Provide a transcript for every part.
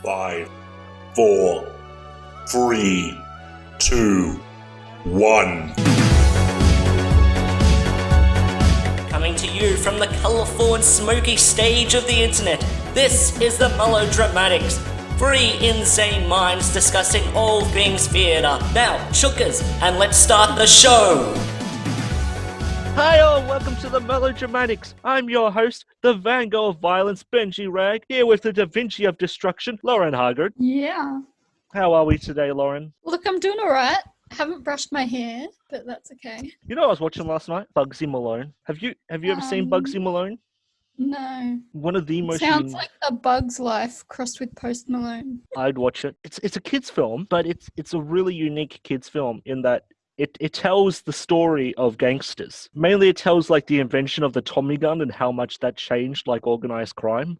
5, 4, 3, 2, 1. Coming to you from the colourful and smoky stage of the internet, this is the Mellow. Three insane minds discussing all things theatre. Now, shookers, and let's start the show! Hi all, welcome to the Melodramatics. I'm your host, the Van Gogh of Violence, Benji Rag, here with the Da Vinci of Destruction, Lauren Hargard. Yeah. How are we today, Lauren? Look, I'm doing alright. Haven't brushed my hair, but that's okay. You know what I was watching last night? Bugsy Malone. Have you ever seen Bugsy Malone? No. One of the most... Sounds like A Bug's Life crossed with Post Malone. I'd watch it. It's a kid's film, but it's a really unique kid's film in that it tells the story of gangsters. Mainly it tells like the invention of the Tommy gun and how much that changed like organized crime.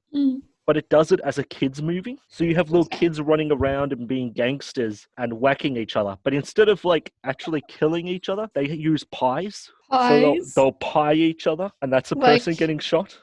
But it does it as a kid's movie. So you have little kids running around and being gangsters and whacking each other. But instead of like actually killing each other, they use pies. Pies? So they'll pie each other and that's a person getting shot.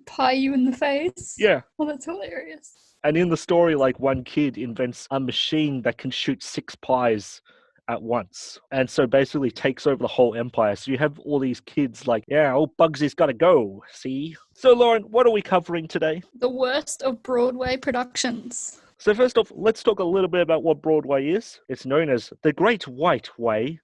Pie you in the face? Yeah. Oh, that's hilarious. And in the story, like one kid invents a machine that can shoot 6 pies at once, and so basically takes over the whole empire. So you have all these kids like, yeah, old Bugsy's gotta go, see? So Lauren, what are we covering today? The worst of Broadway productions. So first off, let's talk a little bit about what Broadway is. It's known as the Great White Way.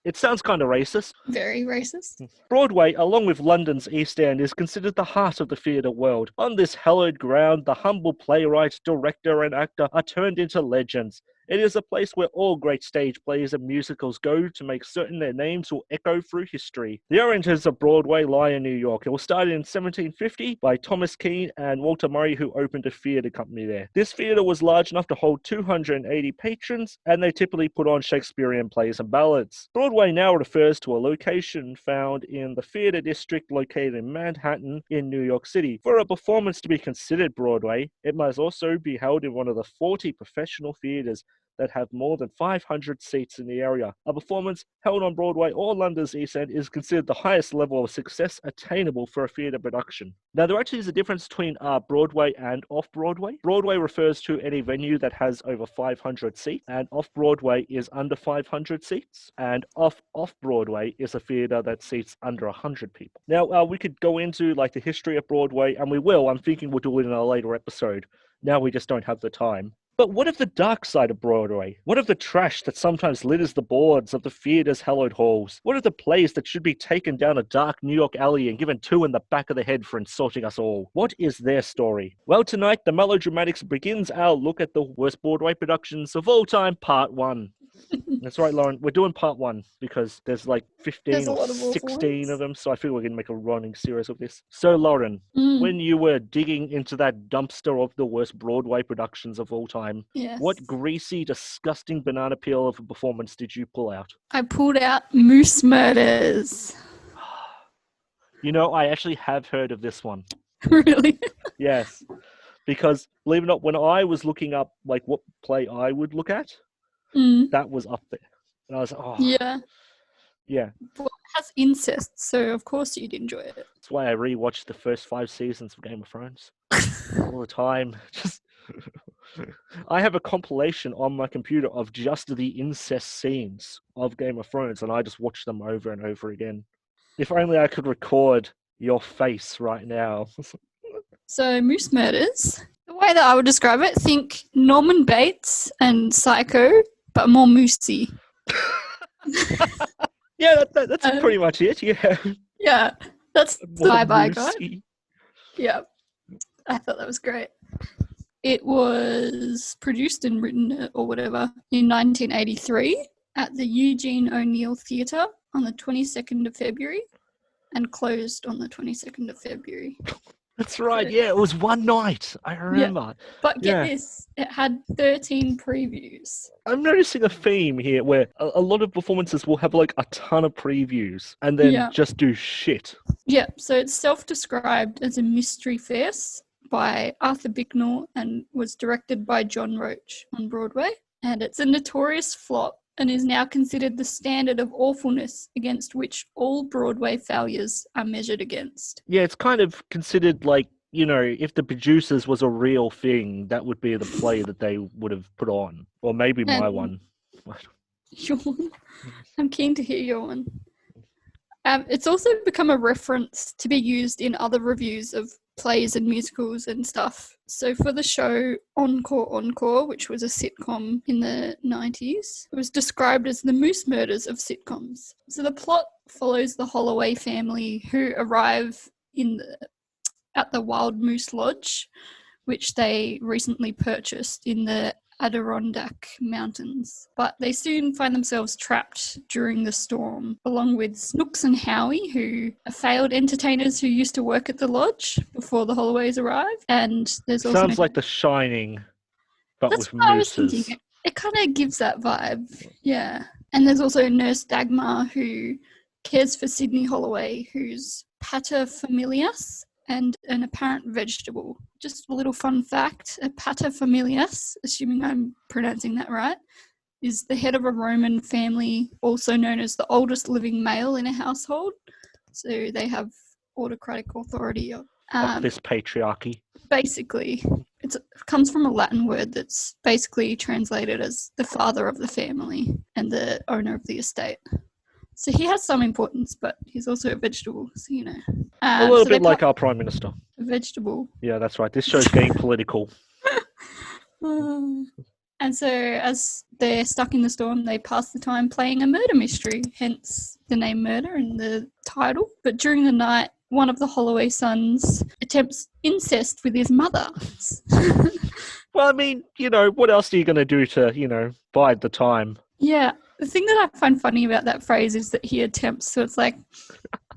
It sounds kind of racist. Very racist. Broadway, along with London's East End, is considered the heart of the theatre world. On this hallowed ground, the humble playwright, director and actor are turned into legends. It is a place where all great stage plays and musicals go to make certain their names will echo through history. The origins of Broadway lie in New York. It was started in 1750 by Thomas Keane and Walter Murray, who opened a theatre company there. This theatre was large enough to hold 280 patrons, and they typically put on Shakespearean plays and ballads. Broadway now refers to a location found in the theatre district located in Manhattan in New York City. For a performance to be considered Broadway, it must also be held in one of the 40 professional theatres that have more than 500 seats in the area. A performance held on Broadway or London's East End is considered the highest level of success attainable for a theatre production. Now, there actually is a difference between Broadway and off-Broadway. Broadway refers to any venue that has over 500 seats, and off-Broadway is under 500 seats, and off-Broadway is a theatre that seats under 100 people. Now, we could go into like the history of Broadway, and we will. I'm thinking we'll do it in a later episode. Now we just don't have the time. But what of the dark side of Broadway? What of the trash that sometimes litters the boards of the theatre's hallowed halls? What of the plays that should be taken down a dark New York alley and given 2 in the back of the head for insulting us all? What is their story? Well, tonight, the Melodramatics begins our look at the worst Broadway productions of all time, Part 1. That's right, Lauren. We're doing Part 1 because there's like 15 or 16 of them, so I feel we're going to make a running series of this. So, Lauren, when you were digging into that dumpster of the worst Broadway productions of all time, what greasy, disgusting banana peel of a performance did you pull out? I pulled out Moose Murders. You know, I actually have heard of this one. Really? Yes. Because, believe it or not, when I was looking up like what play I would look at, that was up there. And I was like, oh. Yeah. Yeah. Well, it has incest, so of course you'd enjoy it. That's why I rewatched the first 5 seasons of Game of Thrones. All the time. Just I have a compilation on my computer of just the incest scenes of Game of Thrones, and I just watch them over and over again. If only I could record your face right now. So, Moose Murders, the way that I would describe it, think Norman Bates and Psycho, but more moosey. Yeah, that's pretty much it, yeah. Yeah, that's the vibe I got. Moosey. Yeah, I thought that was great. It was produced and written, or whatever, in 1983 at the Eugene O'Neill Theatre on the 22nd of February and closed on the 22nd of February. That's right, yeah, it was one night, I remember. Yeah. But get this, it had 13 previews. I'm noticing a theme here where a lot of performances will have like a ton of previews and then just do shit. Yeah, so it's self-described as a mystery farce by Arthur Bicknell and was directed by John Roach on Broadway. And it's a notorious flop and is now considered the standard of awfulness against which all Broadway failures are measured against. Yeah, it's kind of considered like if the producers was a real thing, that would be the play that they would have put on. Or maybe my And- one. Yawn. I'm keen to hear yawn. It's also become a reference to be used in other reviews of plays and musicals and stuff. So for the show Encore Encore, which was a sitcom in the 90s, it was described as the Moose Murders of sitcoms. So the plot follows the Holloway family who arrive at the Wild Moose Lodge, which they recently purchased in the Adirondack Mountains. But they soon find themselves trapped during the storm, along with Snooks and Howie, who are failed entertainers who used to work at the lodge before the Holloways arrived. And there's also Sounds like The Shining, but That's with what I was mooses. thinking. It kind of gives that vibe. Yeah. And there's also Nurse Dagmar, who cares for Sydney Holloway, who's paterfamilias and an apparent vegetable. Just a little fun fact, a paterfamilias, assuming I'm pronouncing that right, is the head of a Roman family, also known as the oldest living male in a household. So they have autocratic authority. Of this patriarchy. Basically, it comes from a Latin word that's basically translated as the father of the family and the owner of the estate. So he has some importance, but he's also a vegetable, so you know. A little bit like our Prime Minister. A vegetable. Yeah, that's right. This show's getting political. And so as they're stuck in the storm, they pass the time playing a murder mystery, hence the name Murder and the title. But during the night, one of the Holloway sons attempts incest with his mother. Well, I mean, what else are you going to do to, bide the time? Yeah. The thing that I find funny about that phrase is that he attempts. So it's like,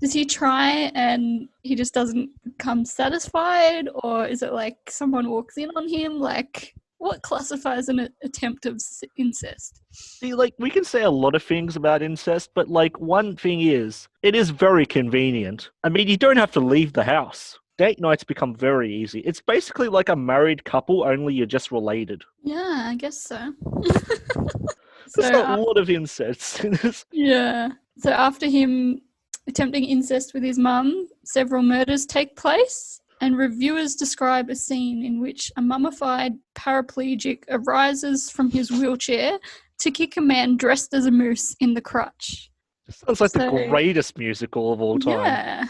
does he try and he just doesn't come satisfied? Or is it like someone walks in on him? Like, what classifies an attempt of incest? See, we can say a lot of things about incest, but, one thing is, it is very convenient. I mean, you don't have to leave the house. Date nights become very easy. It's basically like a married couple, only you're just related. Yeah, I guess so. There's a lot of incest in this. Yeah. So after him attempting incest with his mum, several murders take place, and reviewers describe a scene in which a mummified paraplegic arises from his wheelchair to kick a man dressed as a moose in the crutch. Sounds like the greatest musical of all time. Yeah.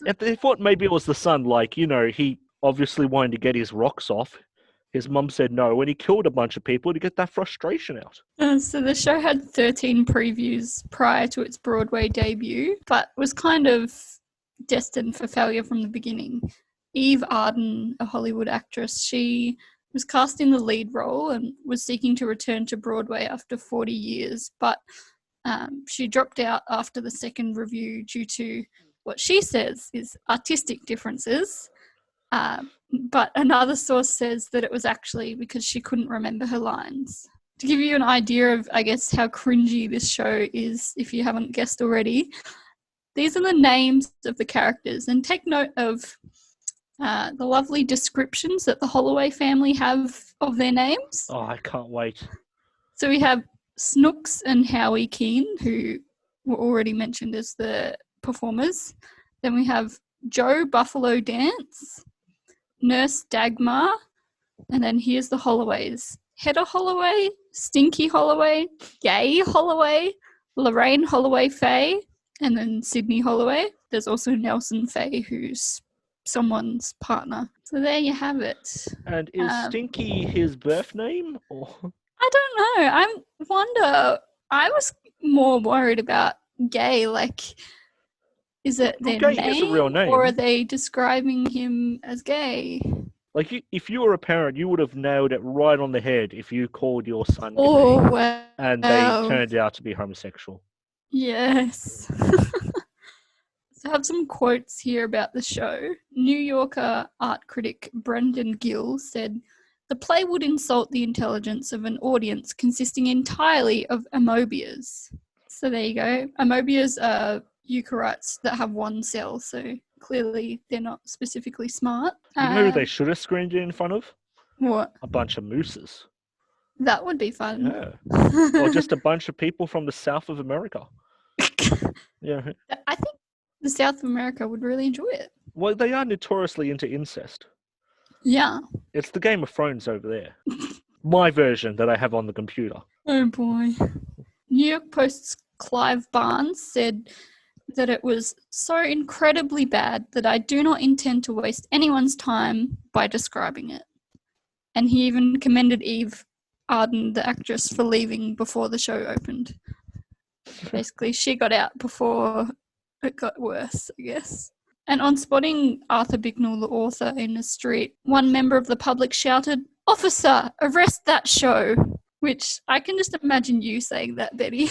And they thought maybe it was the son, he obviously wanted to get his rocks off. His mum said no, and he killed a bunch of people to get that frustration out. So the show had 13 previews prior to its Broadway debut, but was kind of destined for failure from the beginning. Eve Arden, a Hollywood actress, she was cast in the lead role and was seeking to return to Broadway after 40 years, but she dropped out after the second review due to what she says is artistic differences. But another source says that it was actually because she couldn't remember her lines. To give you an idea of, I guess, how cringy this show is, if you haven't guessed already, these are the names of the characters. And take note of the lovely descriptions that the Holloway family have of their names. Oh, I can't wait. So we have Snooks and Howie Keane, who were already mentioned as the performers. Then we have Joe Buffalo Dance, Nurse Dagmar, and then here's the Holloways. Hedda Holloway, Stinky Holloway, Gay Holloway, Lorraine Holloway Faye, and then Sydney Holloway. There's also Nelson Faye, who's someone's partner. So there you have it. And is Stinky his birth name? Or? I don't know. I wonder. I was more worried about Gay, is it their Gay name, is a real name, or are they describing him as gay? If you were a parent, you would have nailed it right on the head if you called your son gay, Wow. and they turned out to be homosexual. Yes. So I have some quotes here about the show. New Yorker art critic Brendan Gill said, "The play would insult the intelligence of an audience consisting entirely of amoebias." So there you go. Amoebias are eukaryotes that have one cell, so clearly they're not specifically smart. You know who they should have screened it in front of? What? A bunch of mooses. That would be fun. Yeah. Or just a bunch of people from the south of America. Yeah. I think the South of America would really enjoy it. Well, they are notoriously into incest. Yeah. It's the Game of Thrones over there. My version that I have on the computer. Oh boy. New York Post's Clive Barnes said that it was so incredibly bad that I do not intend to waste anyone's time by describing it. And he even commended Eve Arden, the actress, for leaving before the show opened. Basically, she got out before it got worse, I guess. And on spotting Arthur Bicknell, the author, in the street, one member of the public shouted, "Officer, arrest that show!" Which I can just imagine you saying that, Betty.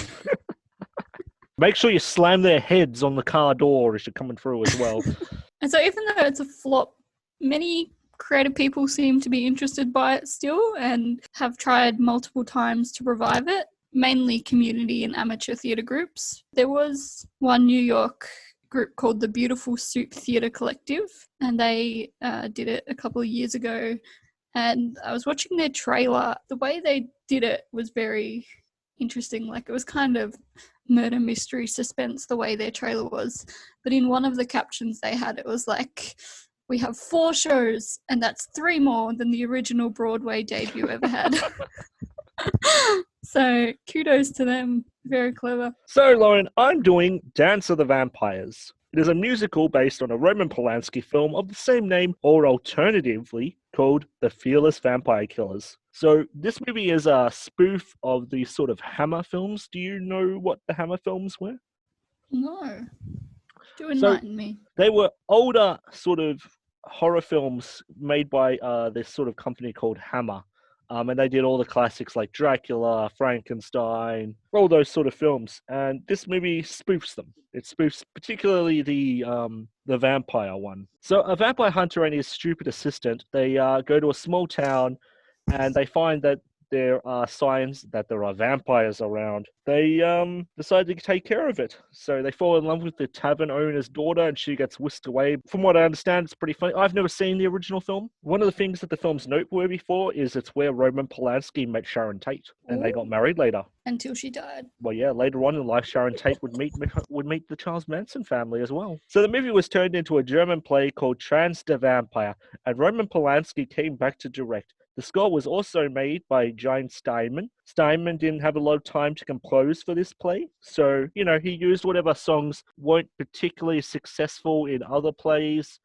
Make sure you slam their heads on the car door as you're coming through as well. And so even though it's a flop, many creative people seem to be interested by it still and have tried multiple times to revive it, mainly community and amateur theatre groups. There was one New York group called the Beautiful Soup Theatre Collective, and they did it a couple of years ago. And I was watching their trailer. The way they did it was very interesting. Like, it was kind of murder mystery suspense the way their trailer was. But in one of the captions they had, it was like, "We have 4 shows, and that's 3 more than the original Broadway debut ever had." So kudos to them. Very clever. So, Lauren, I'm doing Dance of the Vampires. It is a musical based on a Roman Polanski film of the same name, or alternatively called The Fearless Vampire Killers. So this movie is a spoof of the sort of Hammer films. Do you know what the Hammer films were? No. Do enlighten me. They were older sort of horror films made by this sort of company called Hammer. And they did all the classics like Dracula, Frankenstein, all those sort of films. And this movie spoofs them. It spoofs particularly the vampire one. So a vampire hunter and his stupid assistant, they go to a small town and they find that there are signs that there are vampires around. They decide to take care of it. So they fall in love with the tavern owner's daughter and she gets whisked away. From what I understand, it's pretty funny. I've never seen the original film. One of the things that the film's noteworthy for is it's where Roman Polanski met Sharon Tate and they got married later. Until she died. Well, yeah, later on in life, Sharon Tate would meet the Charles Manson family as well. So the movie was turned into a German play called Trans der Vampire, and Roman Polanski came back to direct. The score was also made by Jane Steinman. Steinman didn't have a lot of time to compose for this play, so, he used whatever songs weren't particularly successful in other plays,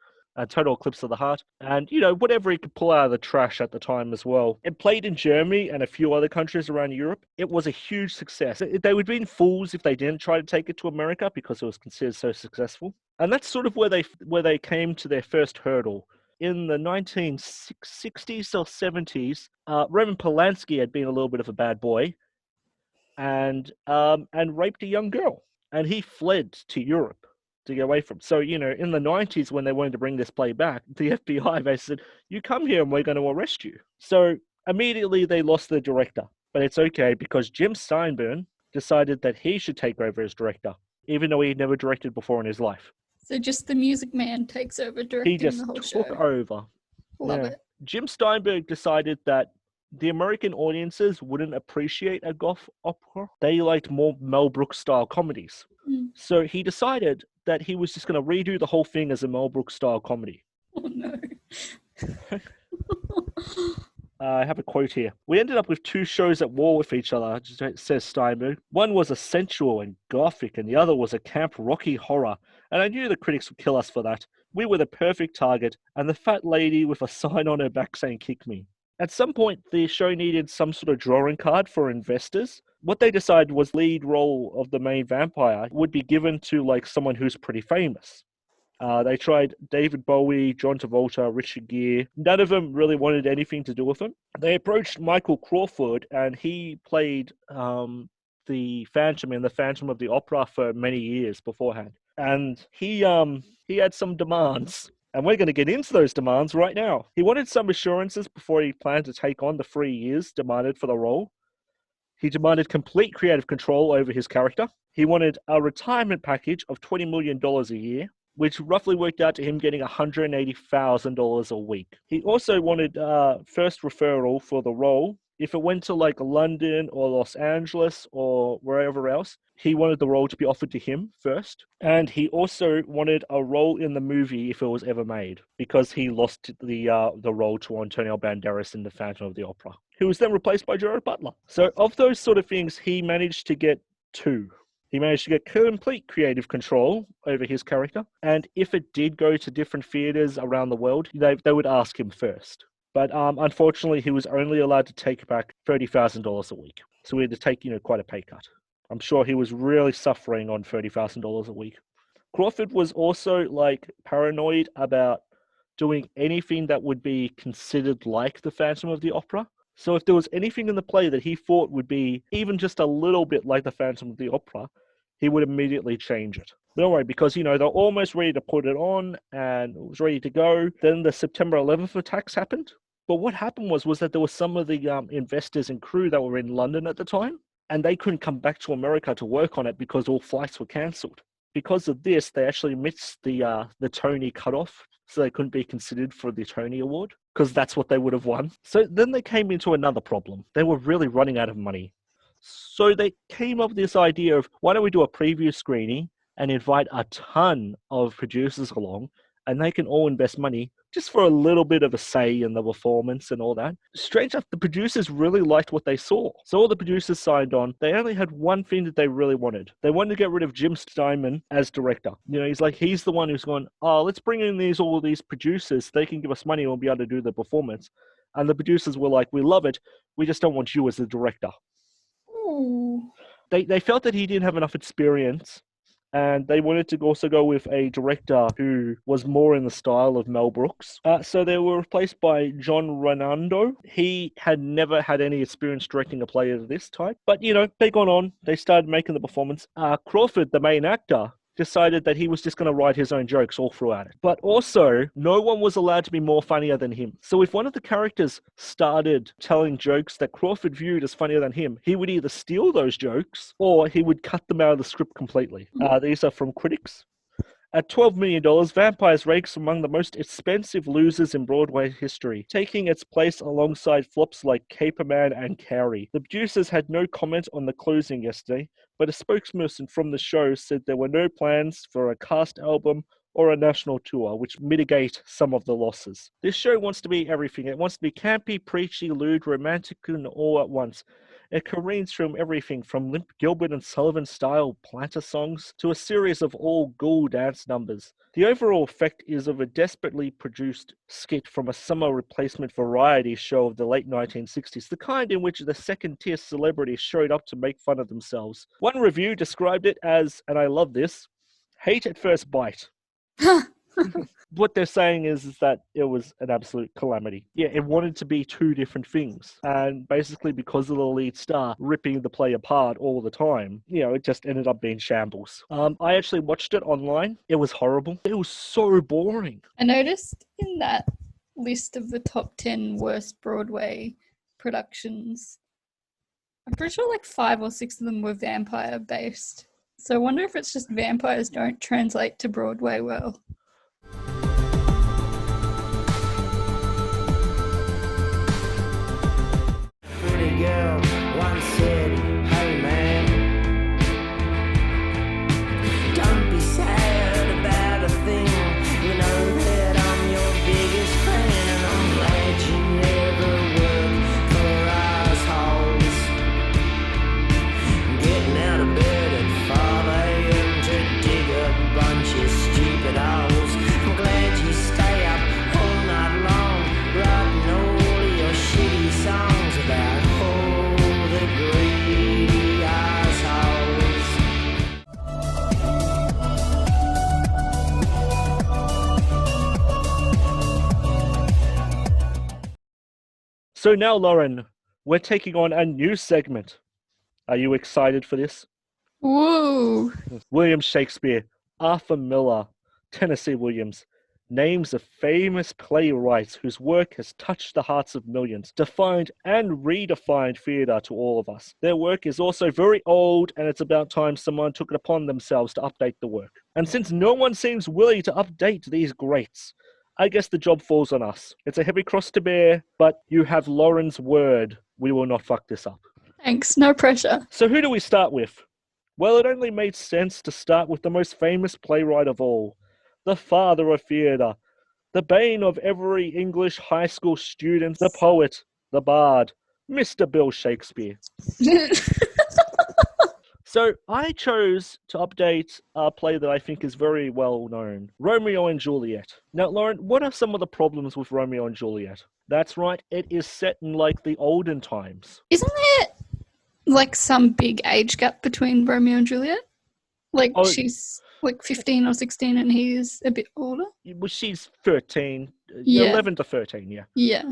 Total Eclipse of the Heart, and, whatever he could pull out of the trash at the time as well. It played in Germany and a few other countries around Europe. It was a huge success. They would have been fools if they didn't try to take it to America because it was considered so successful. And that's sort of where they came to their first hurdle. In the 1960s or 70s, Roman Polanski had been a little bit of a bad boy and raped a young girl. And he fled to Europe to get away from. So, in the 90s, when they wanted to bring this play back, the FBI basically said, "You come here and we're going to arrest you." So immediately they lost the director. But it's okay because Jim Steinman decided that he should take over as director, even though he'd never directed before in his life. So just the music man takes over directing the whole show. He just took over. Love it. Jim Steinberg decided that the American audiences wouldn't appreciate a goth opera. They liked more Mel Brooks style comedies. So he decided that he was just going to redo the whole thing as a Mel Brooks style comedy. Oh no. I have a quote here. "We ended up with 2 shows at war with each other," says Steinberg. "One was a sensual and gothic, and the other was a camp rocky horror. And I knew the critics would kill us for that. We were the perfect target, and the fat lady with a sign on her back saying 'kick me.'" At some point, the show needed some sort of drawing card for investors. What they decided was lead role of the main vampire would be given to someone who's pretty famous. They tried David Bowie, John Travolta, Richard Gere. None of them really wanted anything to do with him. They approached Michael Crawford, and he played the Phantom in the Phantom of the Opera for many years beforehand. And he had some demands. And we're going to get into those demands right now. He wanted some assurances before he planned to take on the 3 years demanded for the role. He demanded complete creative control over his character. He wanted a retirement package of $20 million a year, which roughly worked out to him getting $180,000 a week. He also wanted first referral for the role If it went to like London or Los Angeles or wherever else, he wanted the role to be offered to him first. And he also wanted a role in the movie if it was ever made, because he lost the role to Antonio Banderas in The Phantom of the Opera, who was then replaced by Gerard Butler. So of those sort of things, he managed to get 2. He managed to get complete creative control over his character. And if it did go to different theatres around the world, they would ask him first. But unfortunately, he was only allowed to take back $30,000 a week. So he had to take, quite a pay cut. I'm sure he was really suffering on $30,000 a week. Crawford was also paranoid about doing anything that would be considered like the Phantom of the Opera. So if there was anything in the play that he thought would be even just a little bit like the Phantom of the Opera, he would immediately change it. Don't worry, because, they're almost ready to put it on and it was ready to go. Then the September 11th attacks happened. But what happened was that there were some of the investors and crew that were in London at the time, and they couldn't come back to America to work on it because all flights were cancelled. Because of this, they actually missed the Tony cutoff, so they couldn't be considered for the Tony Award, because that's what they would have won. So then they came into another problem. They were really running out of money. So they came up with this idea of, why don't we do a preview screening and invite a ton of producers along, and they can all invest money just for a little bit of a say in the performance and all that. Strange enough, the producers really liked what they saw. So all the producers signed on. They only had one thing that they really wanted. They wanted to get rid of Jim Steinman as director. He's the one who's gone, let's bring in all of these producers. They can give us money and we'll be able to do the performance. And the producers were like, we love it. We just don't want you as the director. Ooh. They felt that he didn't have enough experience. And they wanted to also go with a director who was more in the style of Mel Brooks. So they were replaced by John Redondo. He had never had any experience directing a play of this type. But, they gone on. They started making the performance. Crawford, the main actor, decided that he was just going to write his own jokes all throughout it. But also, no one was allowed to be more funnier than him. So if one of the characters started telling jokes that Crawford viewed as funnier than him, he would either steal those jokes or he would cut them out of the script completely. These are from critics. At $12 million, Vampires ranks among the most expensive losers in Broadway history, taking its place alongside flops like Caperman and Carrie. The producers had no comment on the closing yesterday, but a spokesperson from the show said there were no plans for a cast album or a national tour, which mitigate some of the losses. This show wants to be everything. It wants to be campy, preachy, lewd, romantic, and all at once. It careens from everything from Limp Gilbert and Sullivan-style planter songs to a series of all-ghoul dance numbers. The overall effect is of a desperately produced skit from a summer replacement variety show of the late 1960s, the kind in which the second-tier celebrities showed up to make fun of themselves. One review described it as, and I love this, hate at first bite. What they're saying is that it was an absolute calamity. Yeah, it wanted to be 2 different things. And basically because of the lead star ripping the play apart all the time, it just ended up being shambles. I actually watched it online. It was horrible. It was so boring. I noticed in that list of the top 10 worst Broadway productions, I'm pretty sure 5 or 6 of them were vampire based. So I wonder if it's just vampires don't translate to Broadway well. Girl once said, hey man, don't be sad about a thing. You know that I'm your biggest fan. I'm glad you never work for assholes. Getting out of bed at 5 a.m. to dig a bunch of stupid holes. I'm glad you stay up all night long, writing all of your shitty songs about greedy assholes. So now, Lauren, we're taking on a new segment. Are you excited for this? Woo! William Shakespeare, Arthur Miller, Tennessee Williams, names of famous playwrights whose work has touched the hearts of millions, defined and redefined theatre to all of us. Their work is also very old, and it's about time someone took it upon themselves to update the work. And since no one seems willing to update these greats, I guess the job falls on us. It's a heavy cross to bear, but you have Lauren's word. We will not fuck this up. Thanks, no pressure. So who do we start with? Well, it only made sense to start with the most famous playwright of all, the father of theatre, the bane of every English high school student, the poet, the bard, Mr. Bill Shakespeare. So I chose to update a play that I think is very well known, Romeo and Juliet. Now, Lauren, what are some of the problems with Romeo and Juliet? That's right, it is set in like the olden times. Isn't there like some big age gap between Romeo and Juliet? Like she's like 15 or 16 and he's a bit older? Well, she's 13, Yeah. 11 to 13, yeah. Yeah.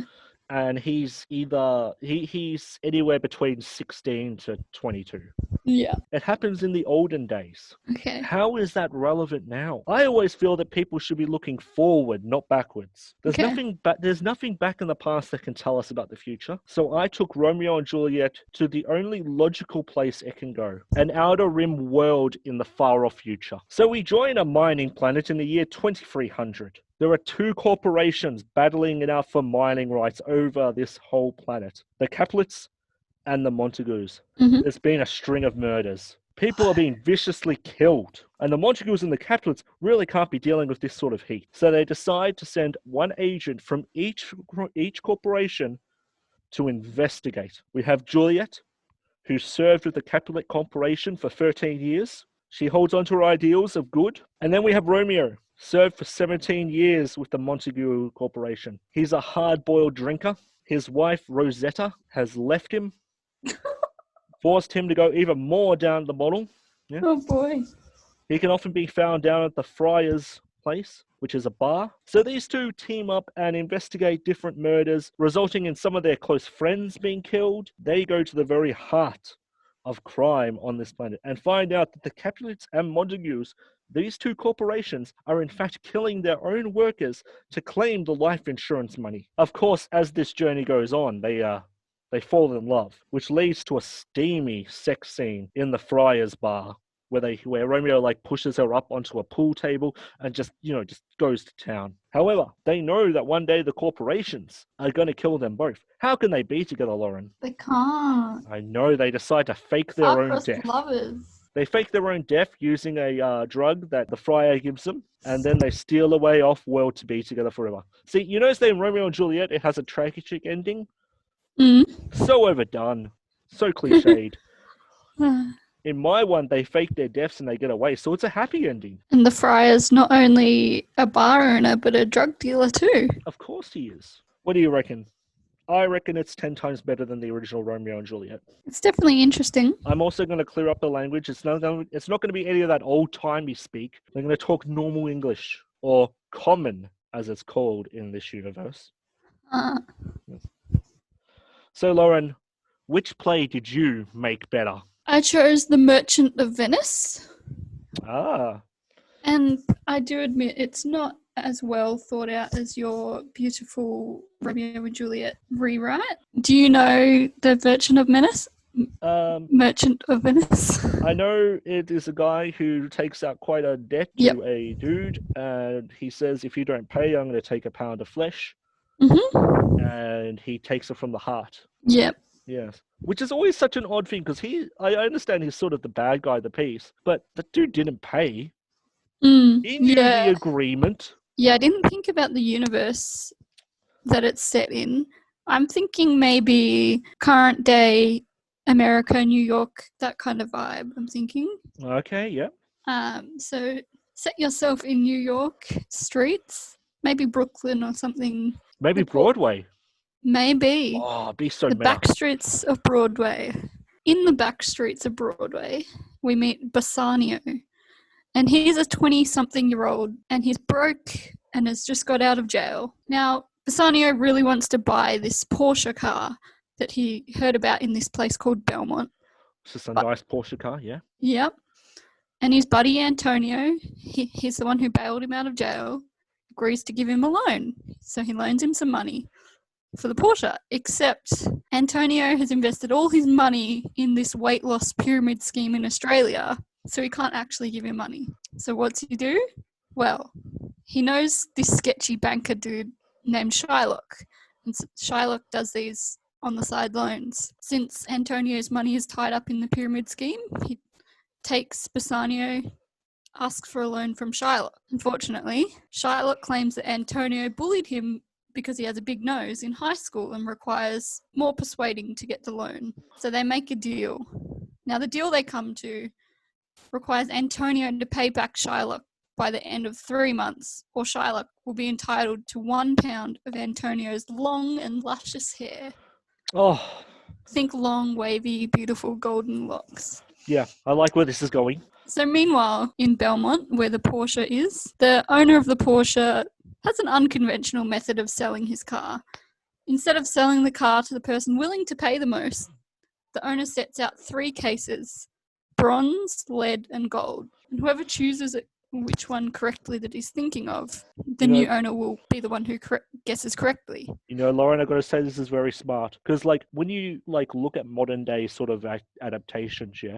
And he's he's anywhere between 16 to 22. Yeah. It happens in the olden days. Okay. How is that relevant now? I always feel that people should be looking forward, not backwards. There's nothing back in the past that can tell us about the future. So I took Romeo and Juliet to the only logical place it can go, an outer rim world in the far off future. So we join a mining planet in the year 2300. There are two corporations battling it out for mining rights over this whole planet. The Capulets and the Montagues. Mhm. There's been a string of murders. People are being viciously killed. And the Montagues and the Capulets really can't be dealing with this sort of heat. So they decide to send one agent from each corporation to investigate. We have Juliet, who served with the Capulet Corporation for 13 years. She holds on to her ideals of good. And then we have Romeo, served for 17 years with the Montague Corporation. He's a hard-boiled drinker. His wife, Rosetta, has left him, forced him to go even more down the bottle. Yeah. Oh boy. He can often be found down at the Friar's Place, which is a bar. So these two team up and investigate different murders, resulting in some of their close friends being killed. They go to the very heart of crime on this planet and find out that the Capulets and Montagues, these two corporations, are in fact killing their own workers to claim the life insurance money. Of course, as this journey goes on, they fall in love, which leads to a steamy sex scene in the Friar's Bar, where Romeo like pushes her up onto a pool table and just goes to town. However, they know that one day the corporations are going to kill them both. How can they be together, Lauren? They can't. I know, they decide to fake their own Star-crossed death. lovers. They fake their own death using a drug that the friar gives them, and then they steal away off-world to be together forever. See, you notice that in Romeo and Juliet, it has a tragic ending? So overdone. So cliched. In my one, they fake their deaths and they get away, so it's a happy ending. And the friar's not only a bar owner, but a drug dealer too. Of course he is. What do you reckon? I reckon it's 10 times better than the original Romeo and Juliet. It's definitely interesting. I'm also going to clear up the language. It's not going to be any of that old-timey speak. They're going to talk normal English, or common, as it's called in this universe. So, Lauren, which play did you make better? I chose The Merchant of Venice. Ah. And I do admit it's not as well thought out as your beautiful Romeo and Juliet rewrite. Do you know The Merchant of Venice? Merchant of Venice. I know it is a guy who takes out quite a debt to a dude, and he says, if you don't pay, I'm going to take a pound of flesh. Mm-hmm. And he takes it from the heart. Yep. Yes. Which is always such an odd thing, because I understand he's sort of the bad guy of the piece, but the dude didn't pay. He knew the agreement. Yeah, I didn't think about the universe that it's set in. I'm thinking maybe current day America, New York, that kind of vibe, I'm thinking. Okay, yeah. So set yourself in New York streets, maybe Brooklyn or something. Maybe Broadway. Maybe. Oh, it'd be so the meta. back streets of Broadway. In the back streets of Broadway, we meet Bassanio. And he's a 20-something-year-old, and he's broke and has just got out of jail. Now, Bassanio really wants to buy this Porsche car that he heard about in this place called Belmont. It's just a nice Porsche car, yeah. Yep. And his buddy Antonio, he's the one who bailed him out of jail, agrees to give him a loan. So he loans him some money for the Porsche, except Antonio has invested all his money in this weight loss pyramid scheme in Australia, so he can't actually give him money. So what's he do? Well, he knows this sketchy banker dude named Shylock. And Shylock does these on the side loans. Since Antonio's money is tied up in the pyramid scheme, he takes Bassanio, asks for a loan from Shylock. Unfortunately, Shylock claims that Antonio bullied him because he has a big nose in high school and requires more persuading to get the loan. So they make a deal. Now, the deal they come to requires Antonio to pay back Shylock by the end of 3 months, or Shylock will be entitled to 1 pound of Antonio's long and luscious hair. Oh, Think long, wavy, beautiful golden locks. yeah, I like where this is going. So meanwhile, in Belmont, where the Porsche is, the owner of the Porsche has an unconventional method of selling his car. Instead of selling the car to the person willing to pay the most, the owner sets out 3 cases: bronze, lead, and gold. And whoever chooses which one correctly that he's thinking of, the new owner will be the one who guesses correctly. You know, Lauren, I've got to say this is very smart. Because, like, when you, like, look at modern day sort of adaptations, yeah,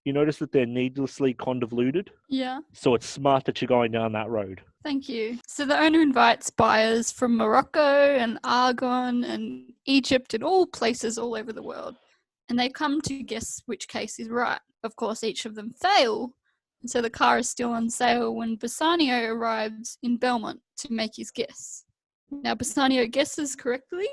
you notice that they're needlessly convoluted. Yeah. So it's smart that you're going down that road. Thank you. So the owner invites buyers from Morocco and Argon and Egypt and all places all over the world. And they come to guess which case is right. Of course, each of them fail. And so the car is still on sale when Bassanio arrives in Belmont to make his guess. Now, Bassanio guesses correctly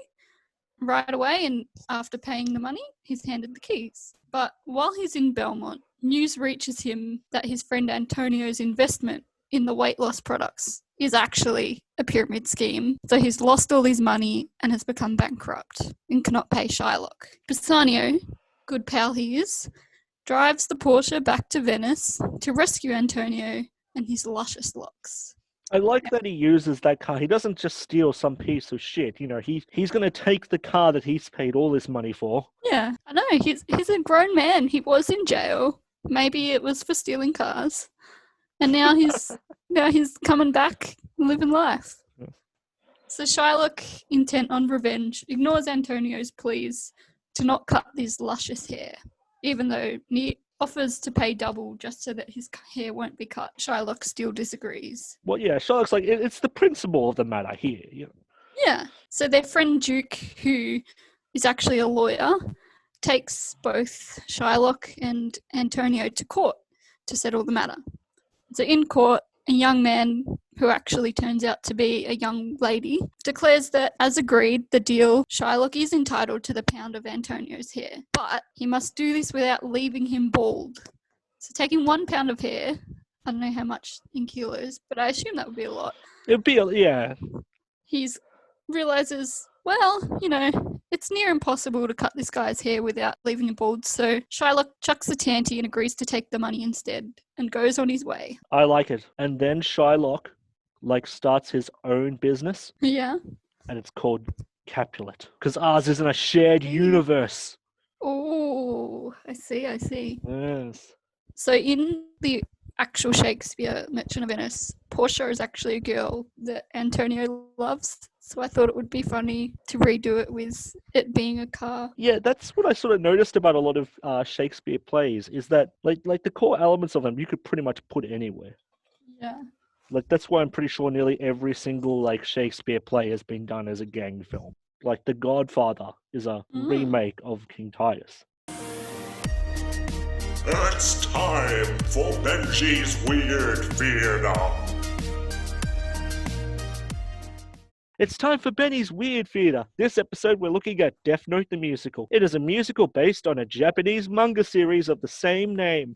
right away, and after paying the money, he's handed the keys. But while he's in Belmont, news reaches him that his friend Antonio's investment in the weight loss products is actually a pyramid scheme. So he's lost all his money and has become bankrupt and cannot pay Shylock. Bassanio, good pal he is, drives the Porsche back to Venice to rescue Antonio and his luscious locks. I like that he uses that car. He doesn't just steal some piece of shit. You know, he's going to take the car that he's paid all this money for. Yeah, I know. He's a grown man. He was in jail. Maybe it was for stealing cars. And now he's coming back, living life. So Shylock, intent on revenge, ignores Antonio's pleas to not cut his luscious hair, even though he offers to pay double just so that his hair won't be cut. Shylock still disagrees. Well, yeah, Shylock's like, it's the principle of the matter here. You know? Yeah. So their friend Duke, who is actually a lawyer, takes both Shylock and Antonio to court to settle the matter. So in court, a young man, who actually turns out to be a young lady, declares that, as agreed, the deal, Shylock is entitled to the pound of Antonio's hair, but he must do this without leaving him bald. So taking 1 pound of hair, I don't know how much in kilos, but I assume that would be a lot. It'd be, yeah. He realizes, well, you know, it's near impossible to cut this guy's hair without leaving him bald, so Shylock chucks the tanty and agrees to take the money instead and goes on his way. I like it. And then Shylock, starts his own business. Yeah. And it's called Capulet. Because ours is in a shared universe. Oh, I see. Yes. So in the actual Shakespeare Merchant of Venice, Portia is actually a girl that Antonio loves. So I thought it would be funny to redo it with it being a car. Yeah, that's what I sort of noticed about a lot of Shakespeare plays, is that like the core elements of them you could pretty much put anywhere. Yeah. Like, that's why I'm pretty sure nearly every single Shakespeare play has been done as a gang film. Like The Godfather is a remake of King Titus. It's time for Benji's Weird Theater. It's time for Benny's Weird Theater. This episode we're looking at Death Note the Musical. It is a musical based on a Japanese manga series of the same name.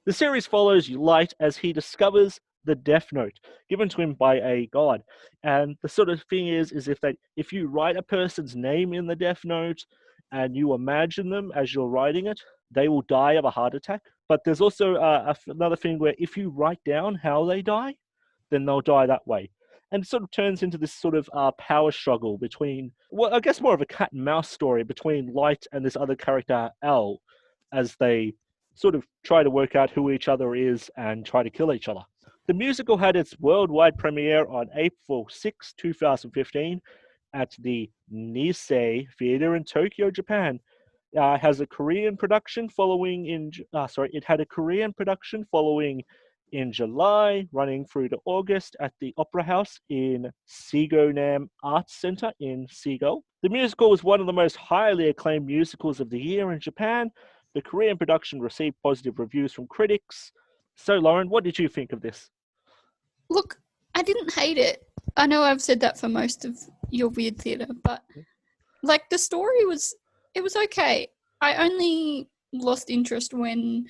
The series follows Light as he discovers the Death Note given to him by a god. And the sort of thing is if you write a person's name in the Death Note and you imagine them as you're writing it, they will die of a heart attack. But there's also another thing where if you write down how they die, then they'll die that way. And it sort of turns into this sort of power struggle between, well, I guess more of a cat and mouse story between Light and this other character, L, as they sort of try to work out who each other is and try to kill each other. The musical had its worldwide premiere on April 6, 2015 at the Nisei Theater in Tokyo, Japan. It has a Korean production following in July, running through to August at the Opera House in Segonam Arts Center in Seagull. The musical was one of the most highly acclaimed musicals of the year in Japan. The Korean production received positive reviews from critics. So, Lauren, what did you think of this? Look, I didn't hate it. I know I've said that for most of your weird theatre, but like the story was okay. I only lost interest when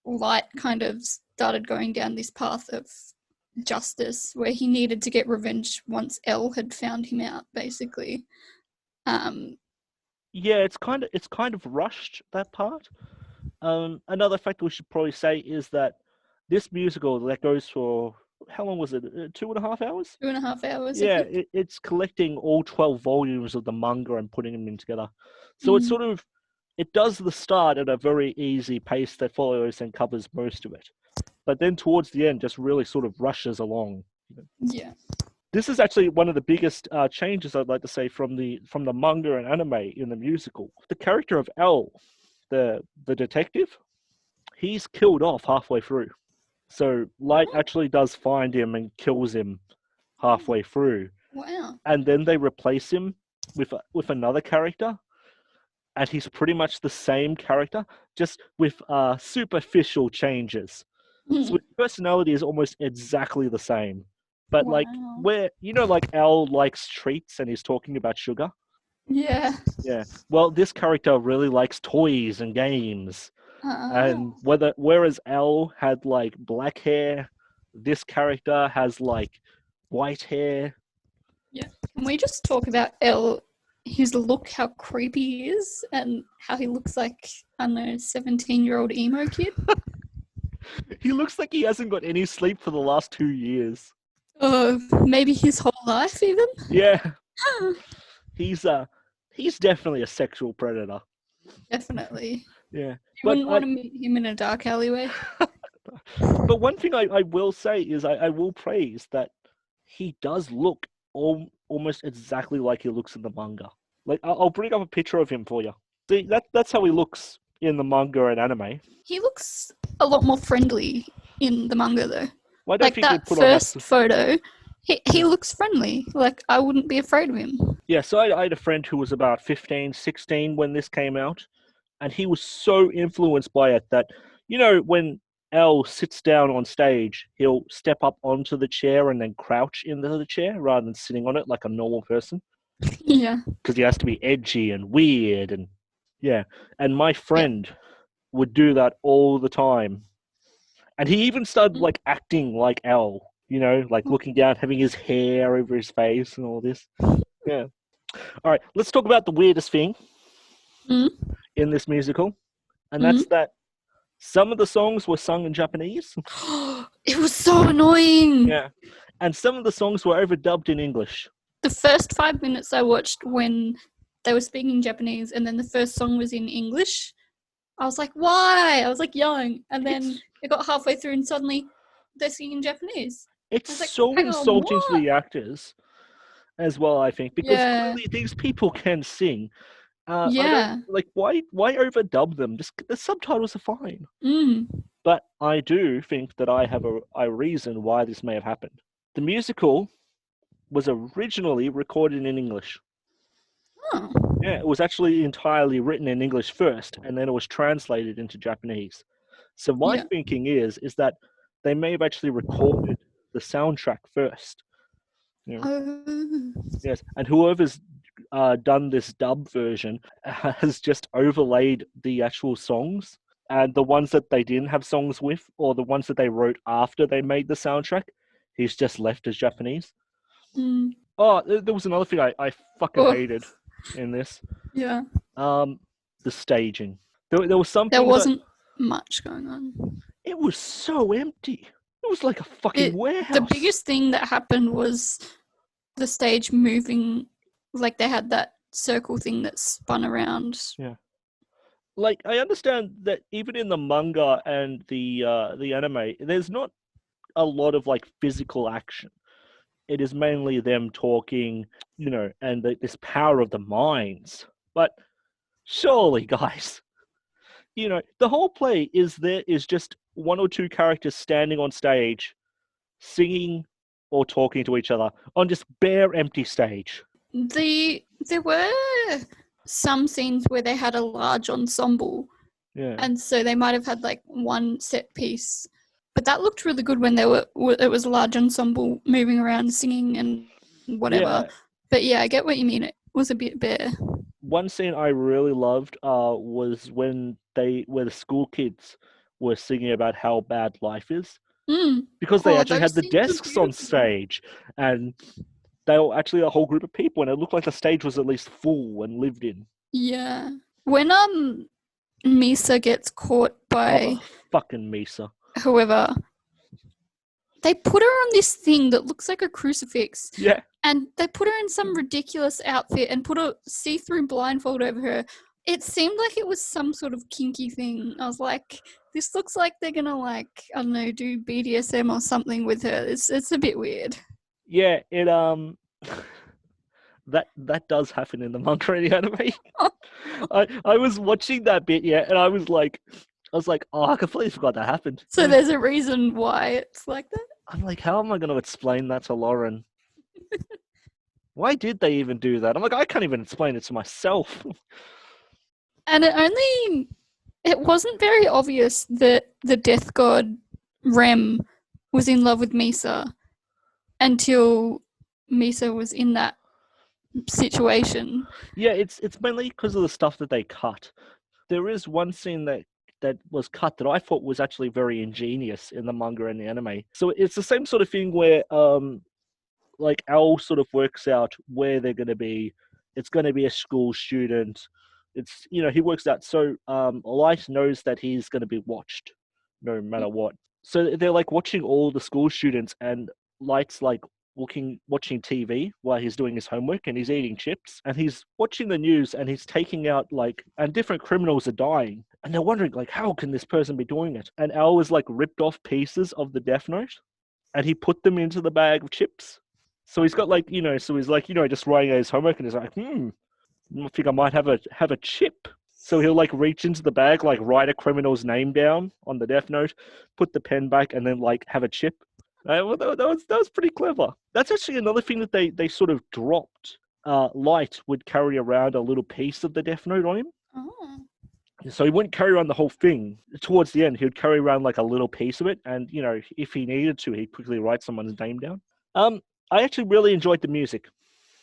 Light kind of started going down this path of justice where he needed to get revenge once Elle had found him out, basically. Yeah, it's kind of rushed, that part. Another factor we should probably say is that this musical that goes for, how long was it? 2.5 hours? 2.5 hours. Yeah, I think. it's collecting all 12 volumes of the manga and putting them in together. So it's sort of, it does the start at a very easy pace that follows and covers most of it. But then towards the end, just really sort of rushes along. Yeah. This is actually one of the biggest changes, I'd like to say, from the manga and anime in the musical. The character of L, the detective, he's killed off halfway through. So Light actually does find him and kills him halfway through. Wow. And then they replace him with another character, and he's pretty much the same character, just with superficial changes. So his personality is almost exactly the same. But like, Wow. where, like Al likes treats and he's talking about sugar. Yeah. Yeah. Well, this character really likes toys and games. And Oh. whereas Al had like black hair, this character has like white hair. Can we just talk about Elle, his look, how creepy he is, and how he looks like, I don't know, 17-year-old emo kid? He looks like he hasn't got any sleep for the last 2 years. Maybe his whole life even? Yeah. He's definitely a sexual predator. Definitely. Yeah. You wouldn't want to meet him in a dark alleyway. But one thing I will say is I will praise that he does look almost exactly like he looks in the manga. Like, I'll bring up a picture of him for you. See, that's how he looks in the manga and anime. He looks a lot more friendly in the manga, though. Why don't Like think that first photo, he looks friendly. Like, I wouldn't be afraid of him. Yeah, so I had a friend who was about 15, 16 when this came out, and he was so influenced by it that, when L sits down on stage, he'll step up onto the chair and then crouch into the chair rather than sitting on it like a normal person. Yeah. Because he has to be edgy and weird and yeah. And my friend would do that all the time. And he even started like acting like L, like looking down, having his hair over his face and all this. Yeah. All right, let's talk about the weirdest thing in this musical. And that's that some of the songs were sung in Japanese. It was so annoying. Yeah. And some of the songs were overdubbed in English. The first 5 minutes I watched when they were speaking Japanese and then the first song was in English, I was like, why? I was like yelling. And then it got halfway through and suddenly they're singing Japanese. It's like, so hang on, insulting to what? the actors as well, I think, because clearly these people can sing. Why overdub them? Just the subtitles are fine. But I do think that I have a reason why this may have happened. The musical was originally recorded in English. Oh. Yeah, it was actually entirely written in English first, and then it was translated into Japanese. So my thinking is that they may have actually recorded the soundtrack first. Yes, and whoever's done this dub version has just overlaid the actual songs, and the ones that they didn't have songs with, or the ones that they wrote after they made the soundtrack, he's just left as Japanese. Oh, there was another thing I fucking hated in this. Yeah. The staging. There was something. There wasn't much going on. It was so empty. It was like a fucking warehouse. The biggest thing that happened was the stage moving, like they had that circle thing that spun around. Yeah. Like, I understand that even in the manga and the anime, there's not a lot of like physical action. It is mainly them talking, and this power of the minds. But surely, guys, the whole play is just one or two characters standing on stage, singing or talking to each other on just bare empty stage. There were some scenes where they had a large ensemble, Yeah. and so they might have had like one set piece, but that looked really good when it was a large ensemble moving around singing and whatever. Yeah. But yeah, I get what you mean. It was a bit bare. One scene I really loved was when the school kids were singing about how bad life is, because they Oh, actually had those the scenes were desks on beautiful. stage, and they were actually a whole group of people, and it looked like the stage was at least full and lived in. Yeah. When Misa gets caught by Oh, fucking Misa. whoever, they put her on this thing that looks like a crucifix. Yeah. And they put her in some ridiculous outfit and put a see-through blindfold over her. It seemed like it was some sort of kinky thing. I was like, this looks like they're gonna like, I don't know, do BDSM or something with her. It's a bit weird. Yeah, it that does happen in the manga and the anime. I was watching that bit, yeah, and I was like, oh, I completely forgot that happened. So there's a reason why it's like that. I'm like, how am I going to explain that to Lauren? Why did they even do that? I'm like, I can't even explain it to myself. And it wasn't very obvious that the death god Rem was in love with Misa until Misa was in that situation. Yeah, it's mainly because of the stuff that they cut. There is one scene that was cut that I thought was actually very ingenious in the manga and the anime. So it's the same sort of thing where like Al sort of works out where they're going to be. It's going to be a school student. It's, you know, he works out. So Light knows that he's going to be watched no matter what. So they're like watching all the school students, and Light's like watching TV while he's doing his homework, and he's eating chips, and he's watching the news, and he's taking out like, and different criminals are dying, and they're wondering like, how can this person be doing it? And Al was like ripped off pieces of the Death Note, and he put them into the bag of chips. So he's got like, you know, so he's like, you know, just writing out his homework, and he's like, I think I might have a chip. So he'll like reach into the bag, like write a criminal's name down on the Death Note, put the pen back, and then like have a chip. Well, that was pretty clever. That's actually another thing that they sort of dropped. Light would carry around a little piece of the Death Note on him. Oh. So he wouldn't carry around the whole thing. Towards the end, he would carry around like a little piece of it, and you know, if he needed to, he'd quickly write someone's name down. I actually really enjoyed the music,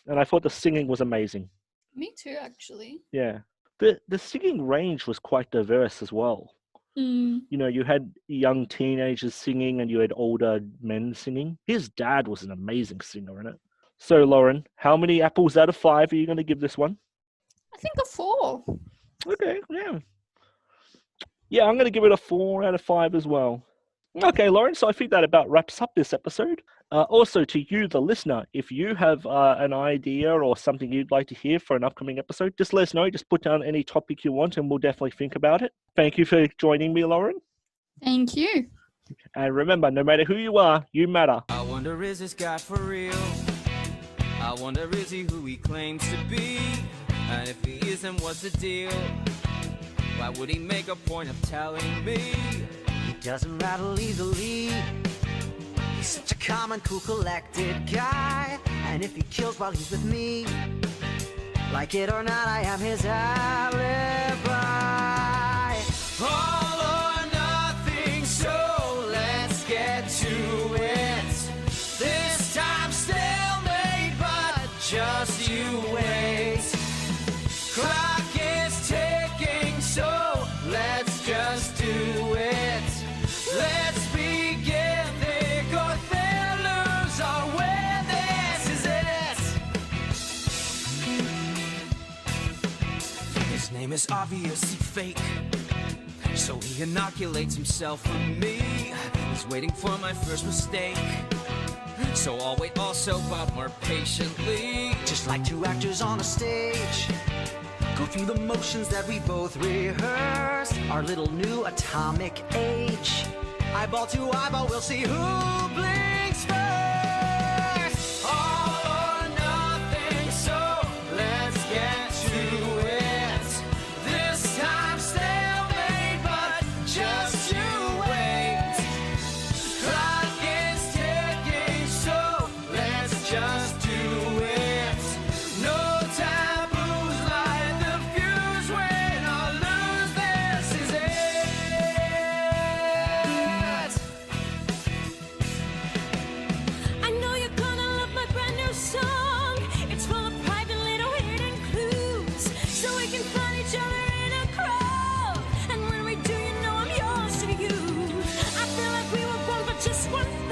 and I thought the singing was amazing. Me too, actually. Yeah, the singing range was quite diverse as well. You know, you had young teenagers singing, and you had older men singing. His dad was an amazing singer in it. So, Lauren, how many apples out of 5 are you going to give this one? I think a 4. Okay, yeah. Yeah, I'm going to give it a 4 out of 5 as well. Okay, Lauren, so I think that about wraps up this episode. Also, to you, the listener, if you have an idea or something you'd like to hear for an upcoming episode, just let us know. Just put down any topic you want, and we'll definitely think about it. Thank you for joining me, Lauren. Thank you. And remember, no matter who you are, you matter. I wonder, is this guy for real? I wonder, is he who he claims to be? And if he isn't, what's the deal? Why would he make a point of telling me? He doesn't rattle easily. He's such a calm and cool, collected guy. And if he kills while he's with me, like it or not, I am his alibi. All or nothing, so let's get to it. This time stalemate, but just you wait. Clock is ticking, so let's just do it. Let's begin. Thick or thin, lose or win, this is it. His name is obviously fake, so he inoculates himself from me. He's waiting for my first mistake, so I'll wait also, but more patiently. Just like two actors on a stage, go through the motions that we both rehearsed. Our little new atomic age. Eyeball to eyeball, we'll see who blinks first. All or nothing, so let's get to it. This time stalemate, but just you wait. just one